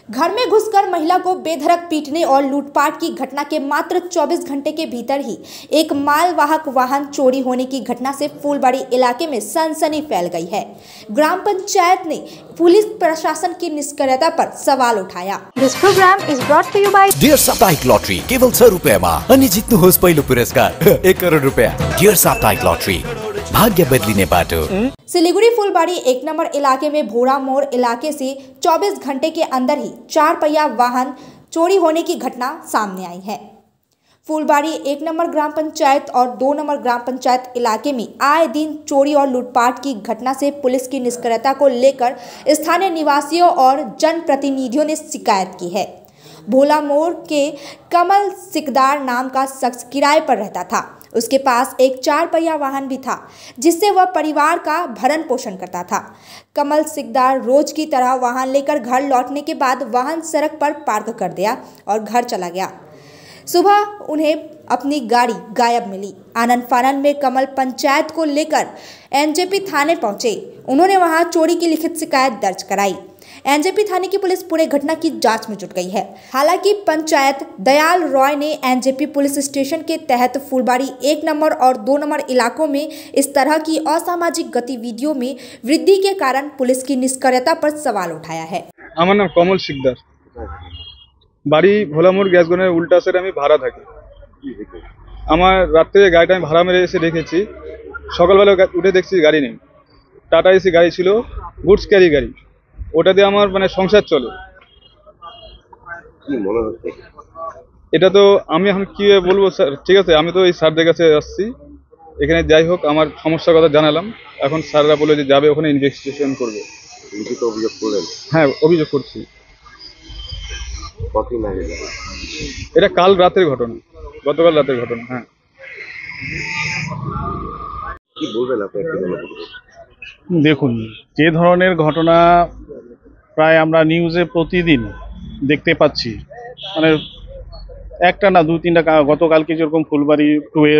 घर में घुसकर महिला को बेधड़क पीटने और लूटपाट की घटना के मात्र 24 घंटे के भीतर ही एक मालवाहक वाहन चोरी होने की घटना से फूलबाड़ी इलाके में सनसनी फैल गई है। ग्राम पंचायत ने पुलिस प्रशासन की निष्क्रियता पर सवाल उठाया। This program is brought to you by dear साप्ताहिक लॉटरी केवल 100 रुपैयाँमा अनि जित्नुहोस् पहिलो पुरस्कार 1 करोड रुपैयाँ। डियर साप्ताहिक लॉटरी भाग्य बदलिने बाटो। सिलीगुड़ी फूलबाड़ी 1 नंबर इलाके में भोरा मोड़ इलाके से 24 घंटे के अंदर ही 4 पहिया वाहन चोरी होने की घटना सामने आई है। फूलबाड़ी 1 नंबर ग्राम पंचायत और 2 नंबर ग्राम पंचायत इलाके में आए दिन चोरी और लूटपाट की घटना से पुलिस की निष्क्रियता को लेकर स्थानीय निवासियों और जनप्रतिनिधियों ने शिकायत की है। भोला मोड़ के कमल सिकदार नाम का शख्स किराए पर रहता था। उसके पास एक 4 पहिया वाहन भी था जिससे वह परिवार का भरण पोषण करता था। कमल सिकदार रोज की तरह वाहन लेकर घर लौटने के बाद वाहन सड़क पर पार्क कर दिया और घर चला गया। सुबह उन्हें अपनी गाड़ी गायब मिली। आनन फानन में कमल पंचायत को लेकर एनजेपी थाने पहुंचे। उन्होंने वहां चोरी की लिखित शिकायत दर्ज कराई। एनजेपी थाने की पुलिस पूरे घटना की जांच में जुट गई है। हालांकि पंचायत दयाल रॉय ने एनजेपी पुलिस स्टेशन के तहत फूलबाड़ी 1 नंबर और 2 नंबर इलाकों में इस तरह की असामाजिक गतिविधियों में वृद्धि के कारण पुलिस की निष्क्रियता पर सवाल उठाया है। আমার নাম কমল শিকদার, বাড়ি ভোলামোড় গ্যাস গোডাউনের উল্টা সাইডে আমি ভাড়া থাকি। আমার রাত্রে গাড়িটা আমি ভাড়া মেরে এসে রেখেছি। সকালবেলা উঠে দেখছি গাড়ি নেই। টাটা এসি গাড়ি ছিল, গুডস ক্যারি গাড়ি। ওটা দিয়ে আমার মানে সংসার চলে। কি মনে হচ্ছে এটা তো আমি এখন কি বলবো স্যার? ঠিক আছে, আমি তো এই স্যারদের কাছে আসছি, এখানে যাই হোক আমার সমস্যার কথা জানালাম। এখন স্যাররা বলে যে যাবে ওখানে ইনভেস্টিগেশন করবে। লিখিত অভিযোগ করলেন? হ্যাঁ, অভিযোগ করছি। কতদিন আগে? এটা কাল রাতের ঘটনা, গতকাল রাতের ঘটনা। হ্যাঁ, কি বলবেন আপনি? দেখুন, যে ধরনের ঘটনা প্রায় আমরা নিউজে প্রতিদিন দেখতে পাচ্ছি, মানে একটা না 2-3টা, গতকালকে যেরকম ফুলবাড়ি 2-এ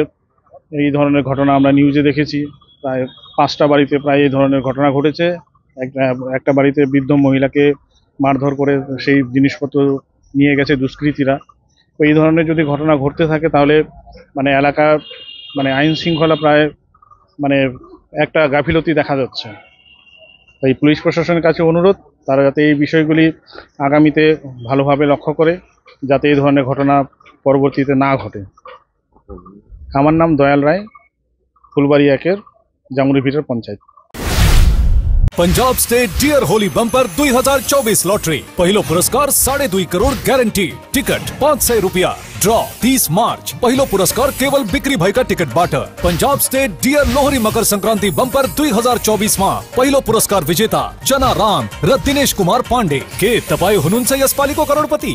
এই ধরনের ঘটনা আমরা নিউজে দেখেছি। প্রায় 5টা বাড়িতে প্রায় এই ধরনের ঘটনা ঘটেছে। একটা বাড়িতে বৃদ্ধ মহিলাকে মারধর করে সেই জিনিসপত্র নিয়ে গেছে দুষ্কৃতীরা। তো এই ধরনের যদি ঘটনা ঘটতে থাকে তাহলে মানে এলাকার মানে আইন শৃঙ্খলা প্রায় মানে একটা গাফিলতি দেখা যাচ্ছে। তাই পুলিশ প্রশাসনের কাছে অনুরোধ, তারা যাতে এই বিষয়গুলি আগামীতে ভালোভাবে লক্ষ্য করে যাতে এই ধরনের ঘটনা পরবর্তীতে না ঘটে। আমার নাম দয়াল রায়, ফুলবাড়ি 1-এর জামুরিভিটার panchayat. Punjab state dear Holi bumper 2024 lottery पहिलो पुरस्कार 2.5 करोड़ गारंटी। टिकट 500 रुपया। Draw 30 March. पहिलो पुरस्कार केवल बिक्री भएका टिकट बाट। Punjab state dear Lohri Makar Sankranti bumper 2024 में पहिलो पुरस्कार विजेता जना राम र दिनेश कुमार पाण्डे। के तपाई हुनुहुन्छ यसपालिको करोडपति?